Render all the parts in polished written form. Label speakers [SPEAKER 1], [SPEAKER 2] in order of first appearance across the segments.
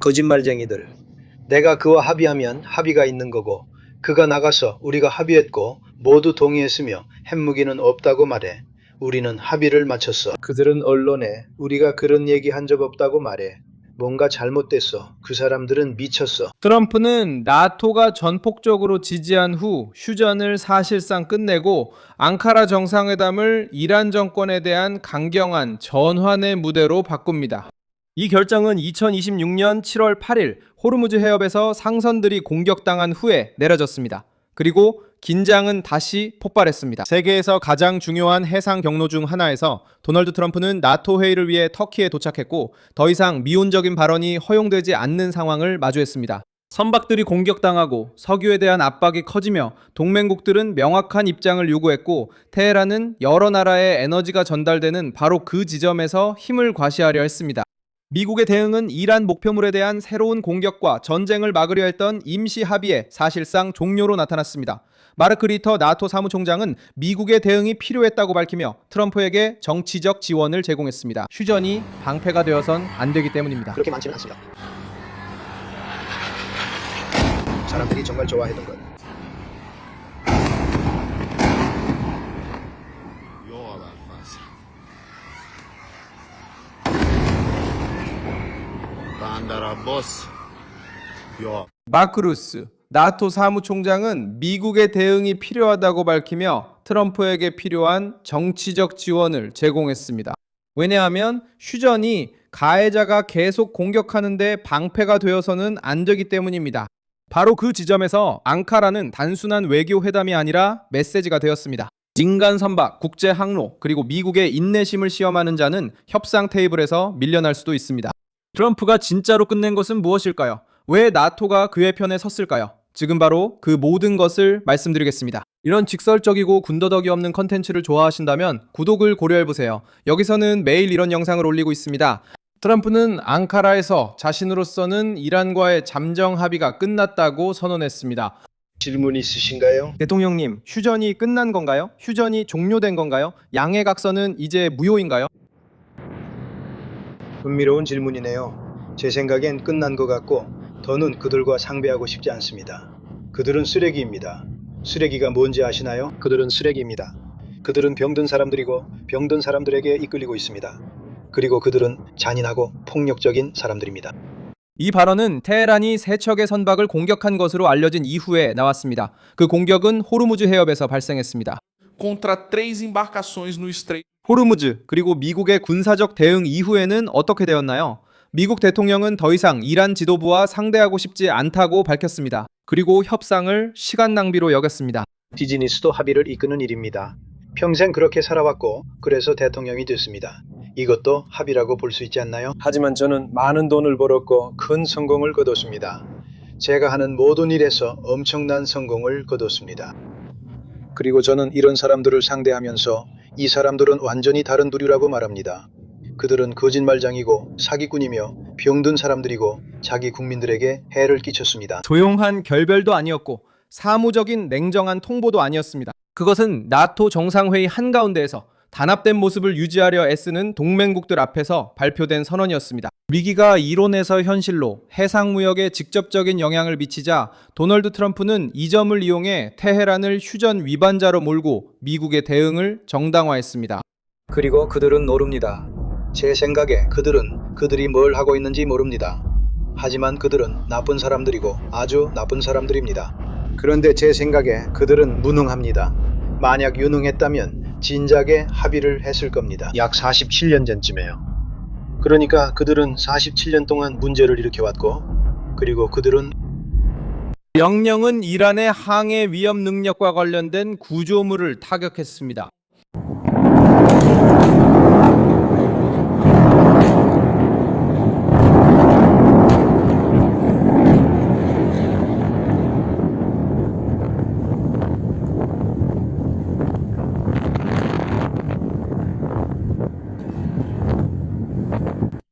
[SPEAKER 1] 거짓말쟁이들. 내가 그와 합의하면 합의가 있는 거고 그가 나가서 우리가 합의했고 모두 동의했으며 핵무기는 없다고 말해. 우리는 합의를 마쳤어. 그들은 언론에 우리가 그런 얘기 한 적 없다고 말해. 뭔가 잘못됐어. 그 사람들은 미쳤어.
[SPEAKER 2] 트럼프는 나토가 전폭적으로 지지한 후 휴전을 사실상 끝내고 앙카라 정상회담을 이란 정권에 대한 강경한 전환의 무대로 바꿉니다. 이 결정은 2026년 7월 8일 호르무즈 해협에서 상선들이 공격당한 후에 내려졌습니다. 그리고 긴장은 다시 폭발했습니다. 세계에서 가장 중요한 해상 경로 중 하나에서 도널드 트럼프는 나토 회의를 위해 터키에 도착했고 더 이상 미온적인 발언이 허용되지 않는 상황을 마주했습니다. 선박들이 공격당하고 석유에 대한 압박이 커지며 동맹국들은 명확한 입장을 요구했고 테헤란은 여러 나라의 에너지가 전달되는 바로 그 지점에서 힘을 과시하려 했습니다. 미국의 대응은 이란 목표물에 대한 새로운 공격과 전쟁을 막으려 했던 임시 합의의 사실상 종료로 나타났습니다. 마르크 리터 나토 사무총장은 미국의 대응이 필요했다고 밝히며 트럼프에게 정치적 지원을 제공했습니다. 휴전이 방패가 되어선 안 되기 때문입니다.
[SPEAKER 1] 그렇게 많지는 않습니다. 사람들이 정말 좋아했던 것.
[SPEAKER 2] 마크 루스 나토 사무총장은 미국의 대응이 필요하다고 밝히며 트럼프에게 필요한 정치적 지원을 제공했습니다. 왜냐하면 휴전이 가해자가 계속 공격하는데 방패가 되어서는 안 되기 때문입니다. 바로 그 지점에서 앙카라는 단순한 외교 회담이 아니라 메시지가 되었습니다. 인간 선박, 국제 항로, 그리고 미국의 인내심을 시험하는 자는 협상 테이블에서 밀려날 수도 있습니다. 트럼프가 진짜로 끝낸 것은 무엇일까요? 왜 나토가 그의 편에 섰을까요? 지금 바로 그 모든 것을 말씀드리겠습니다. 이런 직설적이고 군더더기 없는 컨텐츠를 좋아하신다면 구독을 고려해보세요. 여기서는 매일 이런 영상을 올리고 있습니다. 트럼프는 앙카라에서 자신으로서는 이란과의 잠정 합의가 끝났다고 선언했습니다.
[SPEAKER 1] 질문 있으신가요?
[SPEAKER 2] 대통령님, 휴전이 끝난 건가요? 휴전이 종료된 건가요? 양해 각서는 이제 무효인가요?
[SPEAKER 1] 흥미로운 질문이네요. 제 생각엔 끝난 것 같고 더는 그들과 상배하고 싶지 않습니다. 그들은 쓰레기입니다. 쓰레기가 뭔지 아시나요? 그들은 쓰레기입니다. 그들은 병든 사람들이고 병든 사람들에게 이끌리고 있습니다. 그리고 그들은 잔인하고 폭력적인 사람들입니다.
[SPEAKER 2] 이 발언은 테헤란이 세 척의 선박을 공격한 것으로 알려진 이후에 나왔습니다. 그 공격은 호르무즈 해협에서 발생했습니다.
[SPEAKER 3] contra 3 embarcações no estreito.
[SPEAKER 2] 호르무즈 그리고 미국의 군사적 대응 이후에는 어떻게 되었나요? 미국 대통령은 더 이상 이란 지도부와 상대하고 싶지 않다고 밝혔습니다. 그리고 협상을 시간 낭비로 여겼습니다.
[SPEAKER 1] 비즈니스도 합의를 이끄는 일입니다. 평생 그렇게 살아왔고 그래서 대통령이 됐습니다. 이것도 합의라고 볼 수 있지 않나요? 하지만 저는 많은 돈을 벌었고 큰 성공을 거뒀습니다. 제가 하는 모든 일에서 엄청난 성공을 거뒀습니다. 그리고 저는 이런 사람들을 상대하면서 이 사람들은 완전히 다른 부류라고 말합니다. 그들은 거짓말장이고 사기꾼이며 병든 사람들이고 자기 국민들에게 해를 끼쳤습니다.
[SPEAKER 2] 조용한 결별도 아니었고 사무적인 냉정한 통보도 아니었습니다. 그것은 나토 정상회의 한가운데에서 단합된 모습을 유지하려 애쓰는 동맹국들 앞에서 발표된 선언이었습니다. 위기가 이론에서 현실로 해상무역에 직접적인 영향을 미치자 도널드 트럼프는 이 점을 이용해 테헤란을 휴전 위반자로 몰고 미국의 대응을 정당화했습니다.
[SPEAKER 1] 그리고 그들은 모릅니다. 제 생각에 그들이 뭘 하고 있는지 모릅니다. 하지만 그들은 나쁜 사람들이고 아주 나쁜 사람들입니다. 그런데 제 생각에 그들은 무능합니다. 만약 유능했다면 진작에 합의를 했을 겁니다. 약 47년 전쯤에요. 그러니까 그들은 47년 동안 문제를 일으켜왔고 그리고 그들은
[SPEAKER 2] 명령은 이란의 항해 위협 능력과 관련된 구조물을 타격했습니다.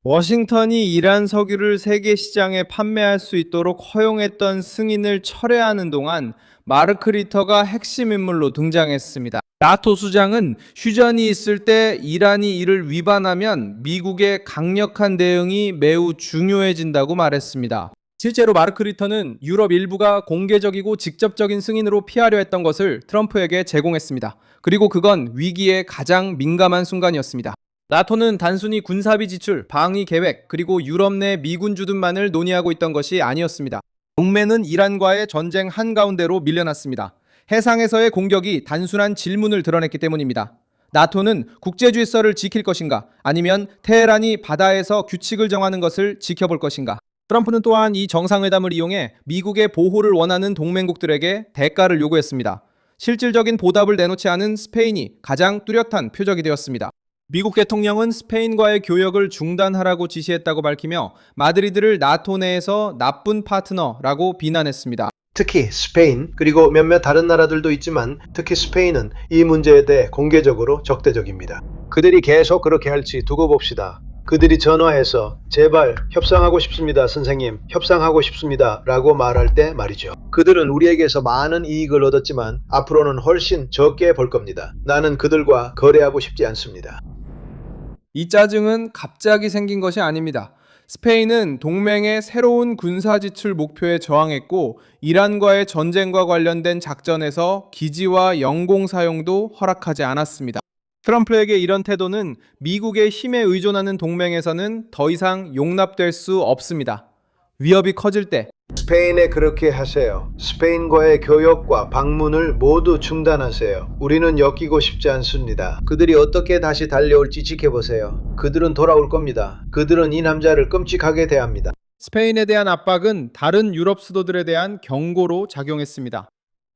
[SPEAKER 2] 워싱턴이 이란 석유를 세계 시장에 판매할 수 있도록 허용했던 승인을 철회하는 동안 마르크 리터가 핵심 인물로 등장했습니다. 나토 수장은 휴전이 있을 때 이란이 이를 위반하면 미국의 강력한 대응이 매우 중요해진다고 말했습니다. 실제로 마르크 리터는 유럽 일부가 공개적이고 직접적인 승인으로 피하려 했던 것을 트럼프에게 제공했습니다. 그리고 그건 위기의 가장 민감한 순간이었습니다. 나토는 단순히 군사비 지출, 방위 계획, 그리고 유럽 내 미군 주둔만을 논의하고 있던 것이 아니었습니다. 동맹은 이란과의 전쟁 한가운데로 밀려났습니다. 해상에서의 공격이 단순한 질문을 드러냈기 때문입니다. 나토는 국제질서를 지킬 것인가, 아니면 테헤란이 바다에서 규칙을 정하는 것을 지켜볼 것인가. 트럼프는 또한 이 정상회담을 이용해 미국의 보호를 원하는 동맹국들에게 대가를 요구했습니다. 실질적인 보답을 내놓지 않은 스페인이 가장 뚜렷한 표적이 되었습니다. 미국 대통령은 스페인과의 교역을 중단하라고 지시했다고 밝히며 마드리드를 나토 내에서 나쁜 파트너라고 비난했습니다.
[SPEAKER 1] 특히 스페인, 그리고 몇몇 다른 나라들도 있지만 특히 스페인은 이 문제에 대해 공개적으로 적대적입니다. 그들이 계속 그렇게 할지 두고 봅시다. 그들이 전화해서 제발 협상하고 싶습니다, 선생님, 협상하고 싶습니다 라고 말할 때 말이죠. 그들은 우리에게서 많은 이익을 얻었지만 앞으로는 훨씬 적게 벌 겁니다. 나는 그들과 거래하고 싶지 않습니다.
[SPEAKER 2] 이 짜증은 갑자기 생긴 것이 아닙니다. 스페인은 동맹의 새로운 군사지출 목표에 저항했고 이란과의 전쟁과 관련된 작전에서 기지와 영공 사용도 허락하지 않았습니다. 트럼프에게 이런 태도는 미국의 힘에 의존하는 동맹에서는 더 이상 용납될 수 없습니다. 위협이 커질 때
[SPEAKER 1] 스페인에 그렇게 하세요. 스페인과의 교역과 방문을 모두 중단하세요. 우리는 엮이고 싶지 않습니다. 그들이 어떻게 다시 달려올지 지켜보세요. 그들은 돌아올 겁니다. 그들은 이 남자를 끔찍하게 대합니다.
[SPEAKER 2] 스페인에 대한 압박은 다른 유럽 수도들에 대한 경고로 작용했습니다.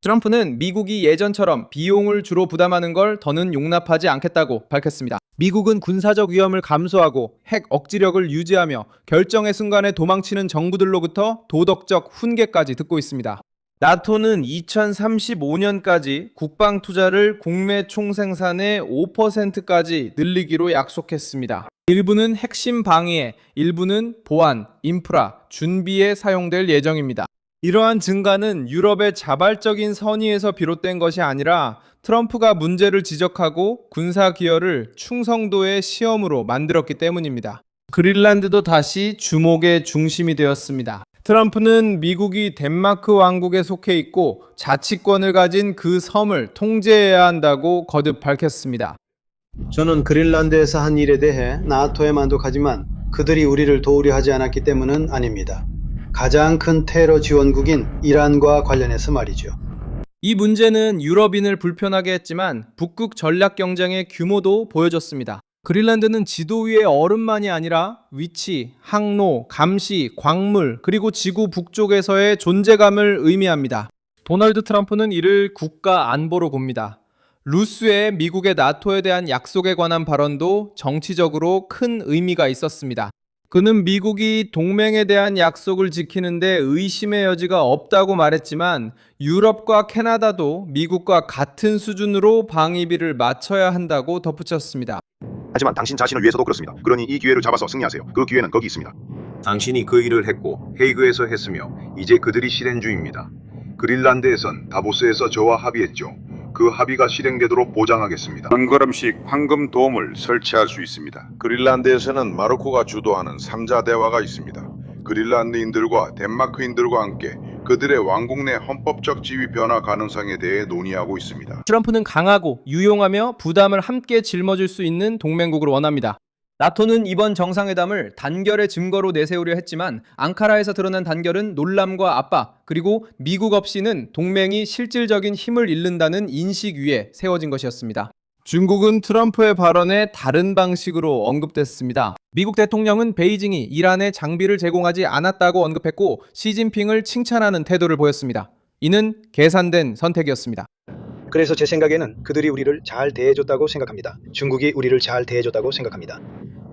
[SPEAKER 2] 트럼프는 미국이 예전처럼 비용을 주로 부담하는 걸 더는 용납하지 않겠다고 밝혔습니다. 미국은 군사적 위험을 감수하고 핵 억지력을 유지하며 결정의 순간에 도망치는 정부들로부터 도덕적 훈계까지 듣고 있습니다. 나토는 2035년까지 국방 투자를 국내 총생산의 5%까지 늘리기로 약속했습니다. 일부는 핵심 방위에, 일부는 보안, 인프라, 준비에 사용될 예정입니다. 이러한 증가는 유럽의 자발적인 선의에서 비롯된 것이 아니라 트럼프가 문제를 지적하고 군사 기여를 충성도의 시험으로 만들었기 때문입니다. 그린란드도 다시 주목의 중심이 되었습니다. 트럼프는 미국이 덴마크 왕국에 속해 있고 자치권을 가진 그 섬을 통제해야 한다고 거듭 밝혔습니다.
[SPEAKER 1] 저는 그린란드에서 한 일에 대해 나토에 만족하지만 그들이 우리를 도우려 하지 않았기 때문은 아닙니다. 가장 큰 테러 지원국인 이란과 관련해서 말이죠.
[SPEAKER 2] 이 문제는 유럽인을 불편하게 했지만 북극 전략 경쟁의 규모도 보여줬습니다. 그린란드는 지도 위의 얼음만이 아니라 위치, 항로, 감시, 광물, 그리고 지구 북쪽에서의 존재감을 의미합니다. 도널드 트럼프는 이를 국가 안보로 봅니다. 루스의 미국의 나토에 대한 약속에 관한 발언도 정치적으로 큰 의미가 있었습니다. 그는 미국이 동맹에 대한 약속을 지키는데 의심의 여지가 없다고 말했지만 유럽과 캐나다도 미국과 같은 수준으로 방위비를 맞춰야 한다고 덧붙였습니다.
[SPEAKER 4] 하지만 당신 자신을 위해서도 그렇습니다. 그러니 이 기회를 잡아서 승리하세요. 그 기회는 거기 있습니다. 당신이 그 일을 했고 헤이그에서 했으며 이제 그들이 실행 중입니다. 그린란드에선 다보스에서 저와 합의했죠. 그 합의가 실행되도록 보장하겠습니다.
[SPEAKER 5] 한 걸음씩 황금 돔을 설치할 수 있습니다. 그린란드에서는 마르코가 주도하는 3자 대화가 있습니다. 그린란드인들과 덴마크인들과 함께 그들의 왕국 내 헌법적 지위 변화 가능성에 대해 논의하고 있습니다.
[SPEAKER 2] 트럼프는 강하고 유용하며 부담을 함께 짊어질 수 있는 동맹국을 원합니다. 나토는 이번 정상회담을 단결의 증거로 내세우려 했지만 앙카라에서 드러난 단결은 놀람과 압박, 그리고 미국 없이는 동맹이 실질적인 힘을 잃는다는 인식 위에 세워진 것이었습니다. 중국은 트럼프의 발언에 다른 방식으로 언급됐습니다. 미국 대통령은 베이징이 이란에 장비를 제공하지 않았다고 언급했고 시진핑을 칭찬하는 태도를 보였습니다. 이는 계산된 선택이었습니다.
[SPEAKER 1] 그래서 제 생각에는 그들이 우리를 잘 대해줬다고 생각합니다. 중국이 우리를 잘 대해줬다고 생각합니다.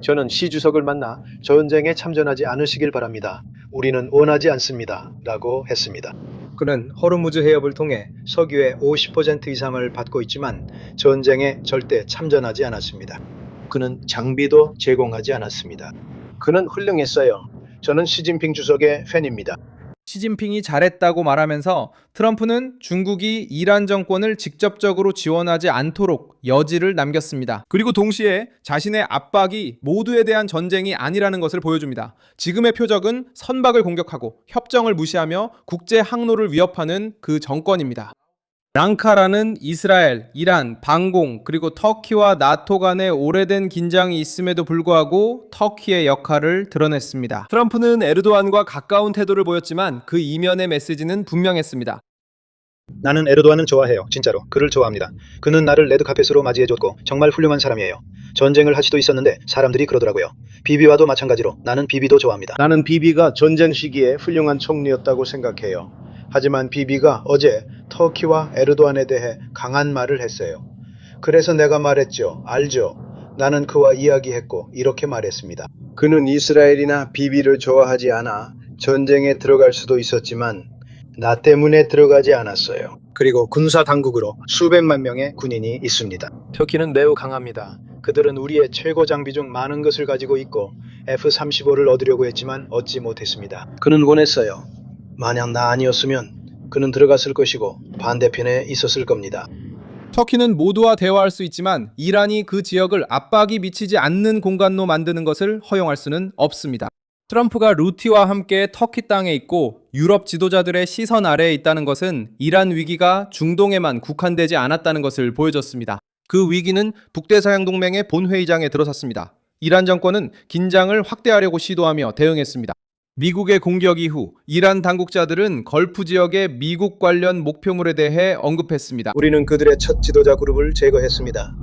[SPEAKER 1] 저는 시 주석을 만나 전쟁에 참전하지 않으시길 바랍니다. 우리는 원하지 않습니다. 라고 했습니다. 그는 호르무즈 해협을 통해 석유의 50% 이상을 받고 있지만 전쟁에 절대 참전하지 않았습니다. 그는 장비도 제공하지 않았습니다. 그는 훌륭했어요. 저는 시진핑 주석의 팬입니다.
[SPEAKER 2] 시진핑이 잘했다고 말하면서 트럼프는 중국이 이란 정권을 직접적으로 지원하지 않도록 여지를 남겼습니다. 그리고 동시에 자신의 압박이 모두에 대한 전쟁이 아니라는 것을 보여줍니다. 지금의 표적은 선박을 공격하고 협정을 무시하며 국제 항로를 위협하는 그 정권입니다. 랑카라는 이스라엘, 이란, 방공, 그리고 터키와 나토 간의 오래된 긴장이 있음에도 불구하고 터키의 역할을 드러냈습니다. 트럼프는 에르도안과 가까운 태도를 보였지만 그 이면의 메시지는 분명했습니다.
[SPEAKER 1] 나는 에르도안을 좋아해요. 진짜로. 그를 좋아합니다. 그는 나를 레드카펫으로 맞이해줬고 정말 훌륭한 사람이에요. 전쟁을 할 수도 있었는데 사람들이 그러더라고요. 비비와도 마찬가지로 나는 비비도 좋아합니다. 나는 비비가 전쟁 시기에 훌륭한 총리였다고 생각해요. 하지만 비비가 어제 터키와 에르도안에 대해 강한 말을 했어요. 그래서 내가 말했죠. 알죠. 나는 그와 이야기했고 이렇게 말했습니다. 그는 이스라엘이나 비비를 좋아하지 않아 전쟁에 들어갈 수도 있었지만 나 때문에 들어가지 않았어요. 그리고 군사 당국으로 수백만 명의 군인이 있습니다. 터키는 매우 강합니다. 그들은 우리의 최고 장비 중 많은 것을 가지고 있고 F-35를 얻으려고 했지만 얻지 못했습니다. 그는 원했어요. 만약 나 아니었으면 그는 들어갔을 것이고 반대편에 있었을 겁니다.
[SPEAKER 2] 터키는 모두와 대화할 수 있지만 이란이 그 지역을 압박이 미치지 않는 공간로 만드는 것을 허용할 수는 없습니다. 트럼프가 루티와 함께 터키 땅에 있고 유럽 지도자들의 시선 아래에 있다는 것은 이란 위기가 중동에만 국한되지 않았다는 것을 보여줬습니다. 그 위기는 북대서양 동맹의 본회의장에 들어섰습니다. 이란 정권은 긴장을 확대하려고 시도하며 대응했습니다. 미국의 공격 이후 이란 당국자들은 걸프 지역의 미국 관련 목표물에 대해 언급했습니다.
[SPEAKER 1] 우리는 그들의 첫 지도자 그룹을 제거했습니다.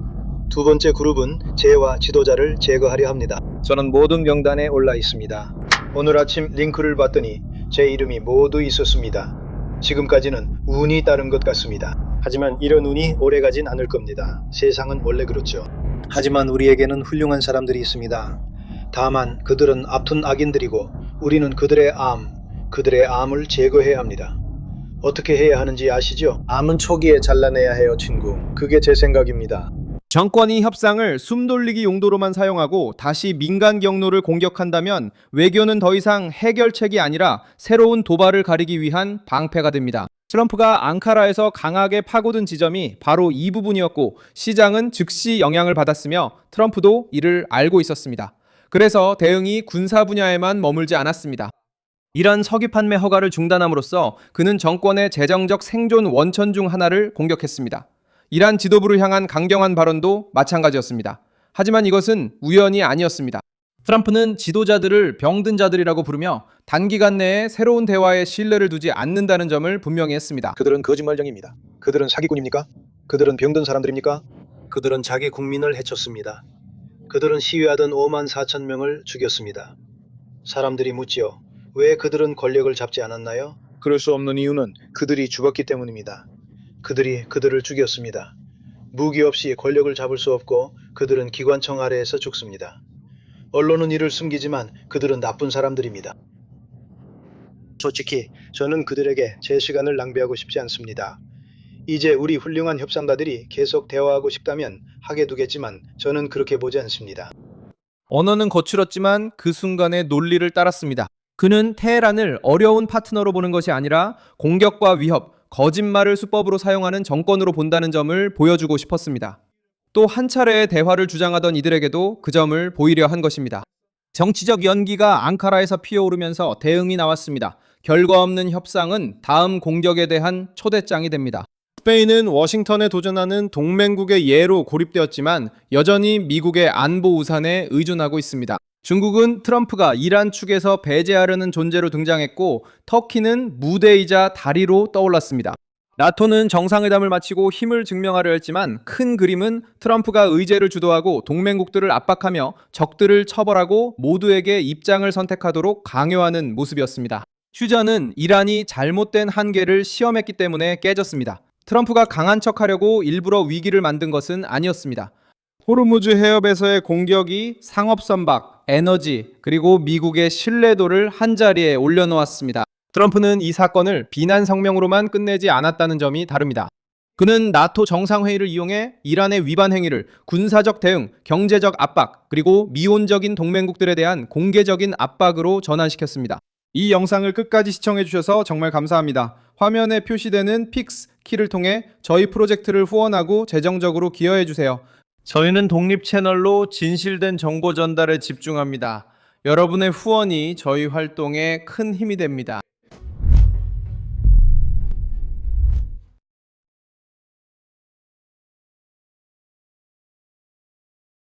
[SPEAKER 1] 두 번째 그룹은 제와 지도자를 제거하려 합니다. 저는 모든 명단에 올라 있습니다. 오늘 아침 링크를 봤더니 제 이름이 모두 있었습니다. 지금까지는 운이 따른 것 같습니다. 하지만 이런 운이 오래가진 않을 겁니다. 세상은 원래 그렇죠. 하지만 우리에게는 훌륭한 사람들이 있습니다. 다만 그들은 아픈 악인들이고 우리는 그들의 암을 제거해야 합니다. 어떻게 해야 하는지 아시죠? 암은 초기에 잘라내야 해요, 친구. 그게 제 생각입니다.
[SPEAKER 2] 정권이 협상을 숨돌리기 용도로만 사용하고 다시 민간 경로를 공격한다면 외교는 더 이상 해결책이 아니라 새로운 도발을 가리기 위한 방패가 됩니다. 트럼프가 앙카라에서 강하게 파고든 지점이 바로 이 부분이었고 시장은 즉시 영향을 받았으며 트럼프도 이를 알고 있었습니다. 그래서 대응이 군사 분야에만 머물지 않았습니다. 이란 석유 판매 허가를 중단함으로써 그는 정권의 재정적 생존 원천 중 하나를 공격했습니다. 이란 지도부를 향한 강경한 발언도 마찬가지였습니다. 하지만 이것은 우연이 아니었습니다. 트럼프는 지도자들을 병든 자들이라고 부르며 단기간 내에 새로운 대화에 신뢰를 두지 않는다는 점을 분명히 했습니다.
[SPEAKER 1] 그들은 거짓말쟁입니다. 그들은 사기꾼입니까? 그들은 병든 사람들입니까? 그들은 자기 국민을 해쳤습니다. 그들은 시위하던 5만 4천 명을 죽였습니다. 사람들이 묻지요. 왜 그들은 권력을 잡지 않았나요? 그럴 수 없는 이유는 그들이 죽었기 때문입니다. 그들이 그들을 죽였습니다. 무기 없이 권력을 잡을 수 없고 그들은 기관총 아래에서 죽습니다. 언론은 이를 숨기지만 그들은 나쁜 사람들입니다. 솔직히 저는 그들에게 제 시간을 낭비하고 싶지 않습니다. 이제 우리 훌륭한 협상가들이 계속 대화하고 싶다면 하게 두겠지만 저는 그렇게 보지 않습니다.
[SPEAKER 2] 언어는 거칠었지만 그 순간에 논리를 따랐습니다. 그는 테헤란을 어려운 파트너로 보는 것이 아니라 공격과 위협, 거짓말을 수법으로 사용하는 정권으로 본다는 점을 보여주고 싶었습니다. 또 한 차례의 대화를 주장하던 이들에게도 그 점을 보이려 한 것입니다. 정치적 연기가 앙카라에서 피어오르면서 대응이 나왔습니다. 결과 없는 협상은 다음 공격에 대한 초대장이 됩니다. 스페인은 워싱턴에 도전하는 동맹국의 예로 고립되었지만 여전히 미국의 안보 우산에 의존하고 있습니다. 중국은 트럼프가 이란 측에서 배제하려는 존재로 등장했고 터키는 무대이자 다리로 떠올랐습니다. 나토는 정상회담을 마치고 힘을 증명하려 했지만 큰 그림은 트럼프가 의제를 주도하고 동맹국들을 압박하며 적들을 처벌하고 모두에게 입장을 선택하도록 강요하는 모습이었습니다. 휴전은 이란이 잘못된 한계를 시험했기 때문에 깨졌습니다. 트럼프가 강한 척하려고 일부러 위기를 만든 것은 아니었습니다. 호르무즈 해협에서의 공격이 상업선박, 에너지, 그리고 미국의 신뢰도를 한자리에 올려놓았습니다. 트럼프는 이 사건을 비난 성명으로만 끝내지 않았다는 점이 다릅니다. 그는 나토 정상회의를 이용해 이란의 위반 행위를 군사적 대응, 경제적 압박, 그리고 미온적인 동맹국들에 대한 공개적인 압박으로 전환시켰습니다. 이 영상을 끝까지 시청해주셔서 정말 감사합니다. 화면에 표시되는 픽스 키를 통해 저희 프로젝트를 후원하고 재정적으로 기여해주세요. 저희는 독립 채널로 진실된 정보 전달에 집중합니다. 여러분의 후원이 저희 활동에 큰 힘이 됩니다.